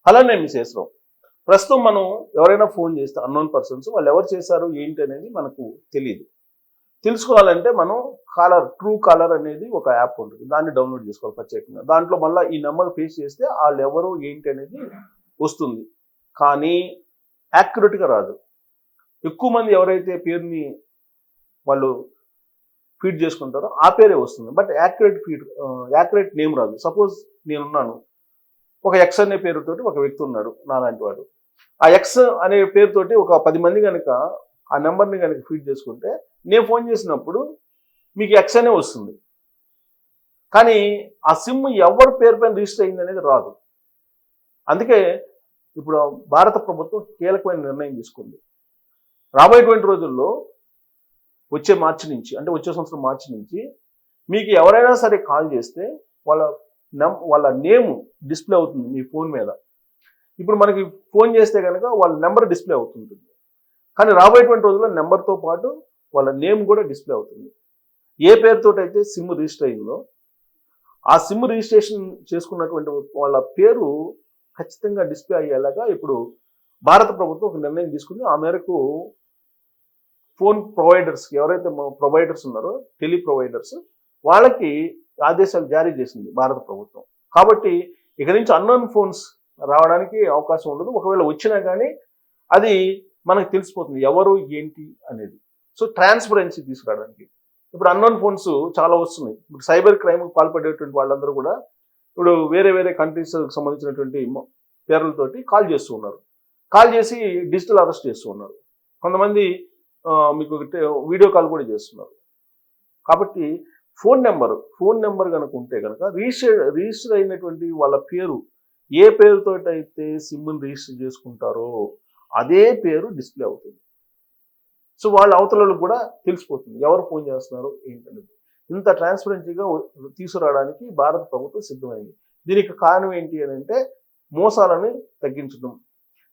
అలానే మిసేసరం ప్రస్తుతం మనం ఎవరైనా ఫోన్ చేస్తే అన్నోన్ పర్సన్స్ వాళ్ళు ఎవరు చేశారు ఏంటి అనేది మనకు తెలియదు. తెలుసుకోవాలంటే మనం ట్రూ కాలర్ అనేది ఒక యాప్ ఉంటుంది. దాన్ని డౌన్లోడ్ చేసుకోవాలి ప్రత్యేకంగా. దాంట్లో మళ్ళీ ఈ నెంబర్ పేస్ట్ చేస్తే వాళ్ళు ఎవరు ఏంటి అనేది వస్తుంది. కానీ యాక్యురేట్గా రాదు. ఎక్కువ మంది ఎవరైతే పేరుని వాళ్ళు ఫీడ్ చేసుకుంటారో ఆ పేరే వస్తుంది. బట్ యాక్యురేట్ నేమ్ రాదు. సపోజ్ నేనున్నాను, ఒక ఎక్స్ అనే పేరుతోటి ఒక వ్యక్తి ఉన్నాడు నాలాంటి వాడు. ఆ ఎక్స్ అనే పేరుతోటి ఒక 10 మంది కనుక ఆ నెంబర్ని కనుక ఫీడ్ చేసుకుంటే నేను ఫోన్ చేసినప్పుడు మీకు ఎక్స్ అనే వస్తుంది. కానీ ఆ సిమ్ ఎవరి పేరు పైన రిజిస్టర్ అయింది అనేది రాదు. అందుకే ఇప్పుడు భారత ప్రభుత్వం కీలకమైన నిర్ణయం తీసుకుంది. రాబోయేటువంటి రోజుల్లో వచ్చే సంవత్సరం మార్చి నుంచి మీకు ఎవరైనా సరే కాల్ చేస్తే వాళ్ళ నేమ్ డిస్ప్లే అవుతుంది మీ ఫోన్ మీద. ఇప్పుడు మనకి ఫోన్ చేస్తే కనుక వాళ్ళ నెంబర్ డిస్ప్లే అవుతుంటుంది. కానీ రాబోయేటువంటి రోజుల్లో నెంబర్తో పాటు వాళ్ళ నేమ్ కూడా డిస్ప్లే అవుతుంది. ఏ పేరుతో అయితే సిమ్ రిజిస్టర్ అయిందో ఆ సిమ్ రిజిస్ట్రేషన్ చేసుకున్నటువంటి వాళ్ళ పేరు ఖచ్చితంగా డిస్ప్లే అయ్యేలాగా ఇప్పుడు భారత ప్రభుత్వం ఒక నిర్ణయం తీసుకుంది. ఆ మేరకు ఫోన్ ప్రొవైడర్స్ ఎవరైతే ప్రొవైడర్స్ ఉన్నారో టెలి ప్రొవైడర్స్ వాళ్ళకి ఆదేశాలు జారీ చేసింది భారత ప్రభుత్వం. కాబట్టి ఇక నుంచి అన్నోన్ ఫోన్స్ రావడానికి అవకాశం ఉండదు. ఒకవేళ వచ్చినా కానీ అది మనకు తెలిసిపోతుంది ఎవరు ఏంటి అనేది. సో ట్రాన్స్పరెన్సీ తీసుకురావడానికి ఇప్పుడు అన్నోన్ ఫోన్స్ చాలా వస్తున్నాయి. ఇప్పుడు సైబర్ క్రైమ్కి పాల్పడేటువంటి వాళ్ళందరూ కూడా ఇప్పుడు వేరే కంట్రీస్కి సంబంధించినటువంటి పేర్లతోటి కాల్ చేస్తూ ఉన్నారు. కాల్ చేసి డిజిటల్ అరెస్ట్ చేస్తూ ఉన్నారు. కొంతమంది మీకు వీడియో కాల్ కూడా చేస్తున్నారు. కాబట్టి ఫోన్ నెంబర్ కనుక ఉంటే కనుక రిజిస్టర్ అయినటువంటి వాళ్ళ పేరు ఏ పేరుతో అయితే సిమ్ని రిజిస్టర్ చేసుకుంటారో అదే పేరు డిస్ప్లే అవుతుంది. సో వాళ్ళ అవతలకు కూడా తెలిసిపోతుంది ఎవరు ఫోన్ చేస్తున్నారు ఏంటనేది. ఇంత ట్రాన్స్పరెన్సీగా తీసుకురావడానికి భారత ప్రభుత్వం సిద్ధమైంది. దీనికి కారణం ఏంటి అని అంటే మోసాలను తగ్గించడం.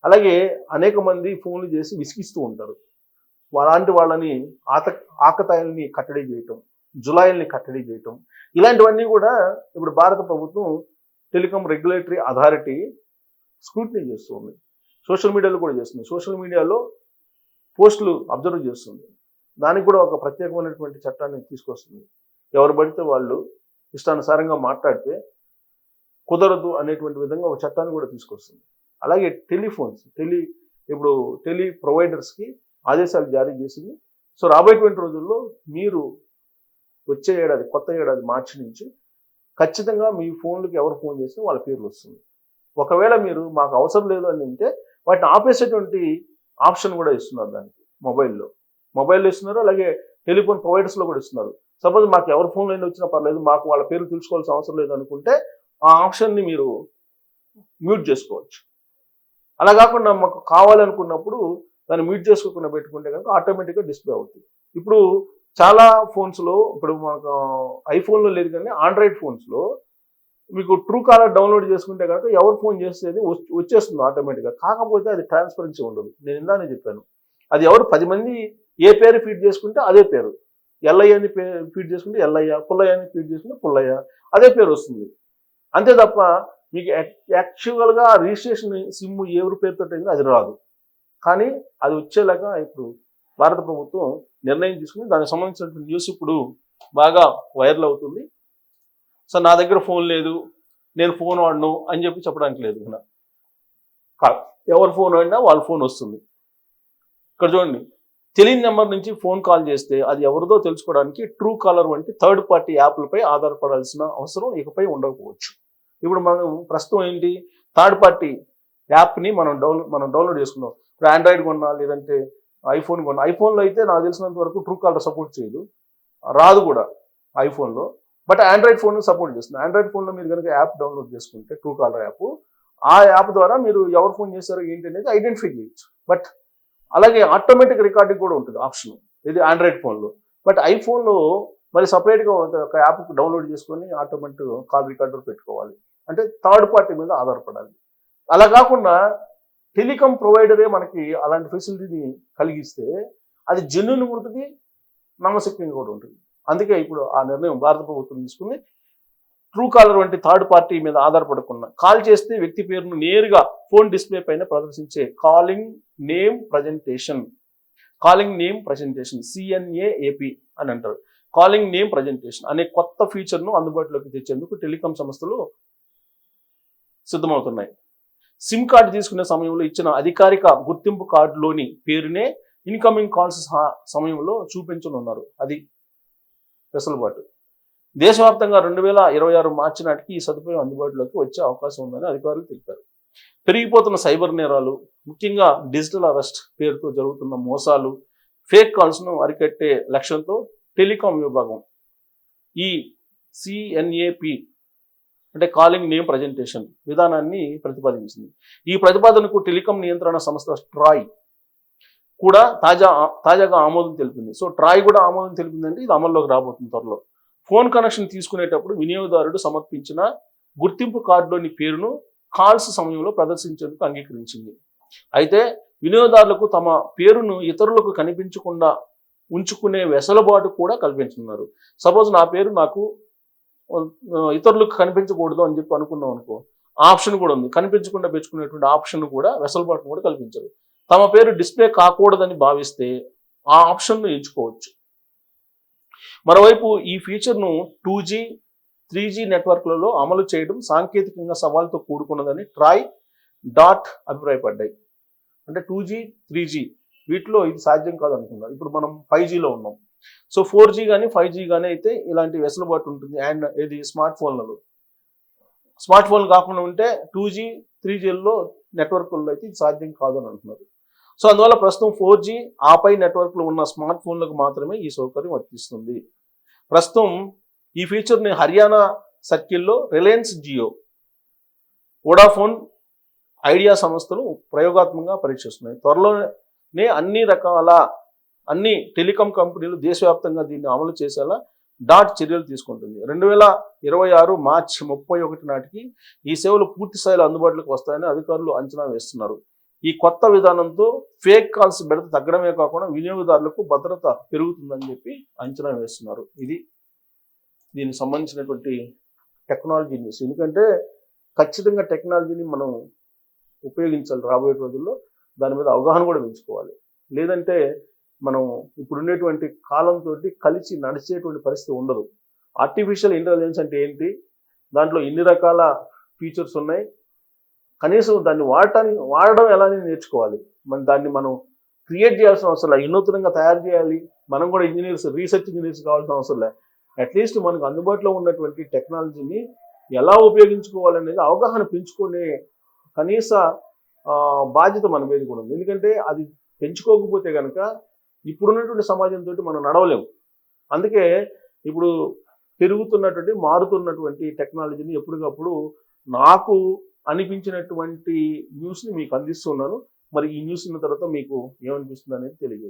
అలాగే అనేక మంది ఫోన్లు చేసి విసిగిస్తూ ఉంటారు. అలాంటి వాళ్ళని ఆకతాయిల్ని కట్టడి చేయటం, జులాయిల్ని కట్టడి చేయటం, ఇలాంటివన్నీ కూడా ఇప్పుడు భారత ప్రభుత్వం టెలికాం రెగ్యులేటరీ అథారిటీ స్క్రూటినీ చేస్తూ ఉంది. సోషల్ మీడియాలో కూడా చేస్తుంది. సోషల్ మీడియాలో పోస్టులు అబ్జర్వ్ చేస్తుంది. దానికి కూడా ఒక ప్రత్యేకమైనటువంటి చట్టాన్ని తీసుకొస్తుంది. ఎవరు పడితే వాళ్ళు ఇష్టానుసారంగా మాట్లాడితే కుదరదు అనేటువంటి విధంగా ఒక చట్టాన్ని కూడా తీసుకొస్తుంది. అలాగే ఇప్పుడు టెలి ప్రొవైడర్స్కి ఆదేశాలు జారీ చేసింది. సో రాబోయేటువంటి రోజుల్లో మీరు వచ్చే కొత్త ఏడాది మార్చి నుంచి ఖచ్చితంగా మీ ఫోన్లకి ఎవరు ఫోన్ చేసినా వాళ్ళ పేర్లు వస్తుంది. ఒకవేళ మీరు మాకు అవసరం లేదు అని అంటే వాటిని ఆపేసేటువంటి ఆప్షన్ కూడా ఇస్తున్నారు. దానికి మొబైల్లో ఇస్తున్నారు. అలాగే టెలిఫోన్ ప్రొవైడర్స్లో కూడా ఇస్తున్నారు. సపోజ్ మాకు ఎవరి ఫోన్లో అయినా వచ్చినా పర్లేదు, మాకు వాళ్ళ పేరు తెలుసుకోవాల్సిన అవసరం లేదు అనుకుంటే ఆ ఆప్షన్ని మీరు మ్యూట్ చేసుకోవచ్చు. అలా కాకుండా మాకు కావాలనుకున్నప్పుడు దాన్ని మ్యూట్ చేసుకోకుండా పెట్టుకుంటే కనుక ఆటోమేటిక్గా డిస్ప్లే అవుతుంది. ఇప్పుడు చాలా ఫోన్స్లో ఇప్పుడు మనకు ఐఫోన్లో లేదు కానీ ఆండ్రాయిడ్ ఫోన్స్లో మీకు ట్రూ కాలర్ డౌన్లోడ్ చేసుకుంటే కనుక ఎవరు ఫోన్ చేసేది వచ్చేస్తుంది ఆటోమేటిక్గా. కాకపోతే అది ట్రాన్స్పరెన్సీ ఉండదు. నేను ఇందానే చెప్పాను, అది ఎవరు 10 మంది ఏ పేరు ఫీడ్ చేసుకుంటే అదే పేరు. ఎల్లయ్య అని ఫీడ్ చేసుకుంటే ఎల్లయ్య, పుల్లయ్య అని ఫీడ్ చేసుకుంటే పుల్లయ్య, అదే పేరు వస్తుంది. అంతే తప్ప మీకు యాక్చువల్గా రిజిస్ట్రేషన్ సిమ్ ఎవరి పేరుతో అయిందో అది రాదు. కానీ అది వచ్చేలాగా ఇప్పుడు భారత ప్రభుత్వం నిర్ణయం తీసుకుని దానికి సంబంధించినటువంటి న్యూస్ ఇప్పుడు బాగా వైరల్ అవుతుంది. సో నా దగ్గర ఫోన్ లేదు, నేను ఫోన్ వాడను అని చెప్పడానికి లేదు. ఎవరు ఫోన్ వాడినా వాళ్ళ ఫోన్ వస్తుంది. ఇక్కడ చూడండి, తెలియని నెంబర్ నుంచి ఫోన్ కాల్ చేస్తే అది ఎవరిదో తెలుసుకోవడానికి ట్రూ కాలర్ వంటి థర్డ్ పార్టీ యాప్లపై ఆధారపడాల్సిన అవసరం ఇకపై ఉండకపోవచ్చు. ఇప్పుడు మనం ప్రస్తుతం ఏంటి, థర్డ్ పార్టీ యాప్ని మనం డౌన్లోడ్ చేసుకున్నాం. ఇప్పుడు ఆండ్రాయిడ్ కొన్నా లేదంటే ఐఫోన్ కొన్నా. ఐఫోన్లో అయితే నాకు తెలిసినంత వరకు ట్రూ కాలర్ సపోర్ట్ చేయదు, రాదు కూడా ఐఫోన్లో. బట్ ఆండ్రాయిడ్ ఫోన్ సపోర్ట్ చేస్తుంది. ఆండ్రాయిడ్ ఫోన్లో మీరు కనుక యాప్ డౌన్లోడ్ చేసుకుంటే ట్రూ కాలర్ యాప్, ఆ యాప్ ద్వారా మీరు ఎవరు ఫోన్ చేస్తారో ఏంటి అనేది ఐడెంటిఫై చేయొచ్చు. బట్ అలాగే ఆటోమేటిక్ రికార్డింగ్ కూడా ఉంటుంది ఆప్షన్, ఇది ఆండ్రాయిడ్ ఫోన్లో. బట్ ఐఫోన్లో మరి సపరేట్గా ఒక యాప్ డౌన్లోడ్ చేసుకొని ఆటోమేటిక్ కాల్ రికార్డర్ పెట్టుకోవాలి. అంటే థర్డ్ పార్టీ మీద ఆధారపడాలి. అలా కాకుండా టెలికాం ప్రొవైడరే మనకి అలాంటి ఫెసిలిటీని కలిగిస్తే అది జెన్యూన్గా ఉంటుంది, నమ్మశక్యంగా కూడా ఉంటుంది. అందుకే ఇప్పుడు ఆ నిర్ణయం భారత ప్రభుత్వం తీసుకుంది. ట్రూ కాలర్ వంటి థర్డ్ పార్టీ మీద ఆధారపడకుండా కాల్ చేస్తే వ్యక్తి పేరును నేరుగా ఫోన్ డిస్ప్లే పైన ప్రదర్శించే కాలింగ్ నేమ్ ప్రజెంటేషన్ సిఎన్ఏఏపి అని అంటారు. కాలింగ్ నేమ్ ప్రజెంటేషన్ అనే కొత్త ఫీచర్ను అందుబాటులోకి తెచ్చేందుకు టెలికాం సంస్థలు సిద్ధమవుతున్నాయి. సిమ్ కార్డు తీసుకునే సమయంలో ఇచ్చిన అధికారిక గుర్తింపు కార్డులోని పేరునే ఇన్కమింగ్ కాల్స్ సమయంలో చూపించనున్నారు. అది వెసులుబాటు. దేశవ్యాప్తంగా 2026 మార్చి నాటికి ఈ సదుపాయం అందుబాటులోకి వచ్చే అవకాశం ఉందని అధికారులు తెలిపారు. పెరిగిపోతున్న సైబర్ నేరాలు, ముఖ్యంగా డిజిటల్ అరెస్ట్ పేరుతో జరుగుతున్న మోసాలు, ఫేక్ కాల్స్ను అరికట్టే లక్ష్యంతో టెలికాం విభాగం ఈ సిఎన్ఏపి అంటే కాలింగ్ నేమ్ ప్రజెంటేషన్ విధానాన్ని ప్రతిపాదించింది. ఈ ప్రతిపాదనకు టెలికాం నియంత్రణ సంస్థ ట్రాయ్ కూడా తాజాగా ఆమోదం తెలిపింది. సో ట్రాయ్ కూడా ఆమోదం తెలిపిందంటే ఇది అమల్లోకి రాబోతుంది త్వరలో. ఫోన్ కనెక్షన్ తీసుకునేటప్పుడు వినియోగదారుడు సమర్పించిన గుర్తింపు కార్డులోని పేరును కాల్స్ సమయంలో ప్రదర్శించేందుకు అంగీకరించింది. అయితే వినియోగదారులకు తమ పేరును ఇతరులకు కనిపించకుండా ఉంచుకునే వెసులుబాటు కూడా కల్పించున్నారు. సపోజ్ నా పేరు నాకు ఇతరులకు కనిపించకూడదు అని చెప్పి అనుకున్నాం అనుకో, ఆప్షన్ కూడా ఉంది. కనిపించకుండా పెంచుకునేటువంటి ఆప్షన్ కూడా వెసులుబాటును కూడా కల్పించారు. తమ పేరు డిస్ప్లే కాకూడదని భావిస్తే ఆ ఆప్షన్ను ఎంచుకోవచ్చు. మరోవైపు ఈ ఫీచర్ను 2G, 3G నెట్వర్క్లలో అమలు చేయడం సాంకేతికంగా సవాల్తో కూడుకున్నదని ట్రాయ్ అభిప్రాయపడ్డాయి. అంటే 2G, 3G వీటిలో ఇది సాధ్యం కాదు అనుకున్నారు. ఇప్పుడు మనం 5Gలో ఉన్నాం. సో 4G కానీ 5G కానీ అయితే ఇలాంటి వెసులుబాటు ఉంటుంది. అండ్ ఇది స్మార్ట్ ఫోన్లు కాకుండా ఉంటే 2G, 3Gలో నెట్వర్క్లో అయితే ఇది సాధ్యం కాదు అని అంటున్నారు. సో అందువల్ల ప్రస్తుతం 4G ఆపై నెట్వర్క్లు ఉన్న స్మార్ట్ ఫోన్లకు మాత్రమే ఈ సౌకర్యం వర్తిస్తుంది. ప్రస్తుతం ఈ ఫీచర్ని హర్యానా సర్కిల్లో రిలయన్స్ జియో, వోడాఫోన్, ఐడియా సంస్థలు ప్రయోగాత్మకంగా పరీక్షిస్తున్నాయి. త్వరలోనే అన్ని టెలికాం కంపెనీలు దేశవ్యాప్తంగా దీన్ని అమలు చేసేలా చర్యలు తీసుకుంటుంది. 2026 మార్చి 31 నాటికి ఈ సేవలు పూర్తి స్థాయిలో అందుబాటులోకి వస్తాయని అధికారులు అంచనా వేస్తున్నారు. ఈ కొత్త విధానంతో ఫేక్ కాల్స్ బెడత తగ్గడమే కాకుండా వినియోగదారులకు భద్రత పెరుగుతుందని చెప్పి అంచనా వేస్తున్నారు. ఇది దీనికి సంబంధించినటువంటి టెక్నాలజీ న్యూస్. ఎందుకంటే ఖచ్చితంగా టెక్నాలజీని మనం ఉపయోగించాలి రాబోయే రోజుల్లో. దాని మీద అవగాహన కూడా పెంచుకోవాలి. లేదంటే మనం ఇప్పుడున్నటువంటి కాలంతో కలిసి నడిచేటువంటి పరిస్థితి ఉండదు. ఆర్టిఫిషియల్ ఇంటెలిజెన్స్ అంటే ఏంటి, దాంట్లో ఎన్ని రకాల ఫీచర్స్ ఉన్నాయి, కనీసం దాన్ని వాడడం ఎలా నేర్చుకోవాలి. దాన్ని మనం క్రియేట్ చేయాల్సిన అవసరం లేదు, వినూత్నంగా తయారు చేయాలి. మనం కూడా రీసెర్చ్ ఇంజనీర్స్ కావాల్సిన అవసరం లేదు. అట్లీస్ట్ మనకు అందుబాటులో ఉన్నటువంటి టెక్నాలజీని ఎలా ఉపయోగించుకోవాలనేది అవగాహన పెంచుకునే కనీస బాధ్యత మన మీద కూడా ఉంది. ఎందుకంటే అది పెంచుకోకపోతే కనుక ఇప్పుడున్నటువంటి సమాజంతో మనం నడవలేము. అందుకే ఇప్పుడు మారుతున్నటువంటి టెక్నాలజీని ఎప్పటికప్పుడు నాకు అనిపించినటువంటి న్యూస్ని మీకు అందిస్తున్నాను. మరి ఈ న్యూస్ ఉన్న తర్వాత మీకు ఏమనిపిస్తుంది అనేది తెలియజేయండి.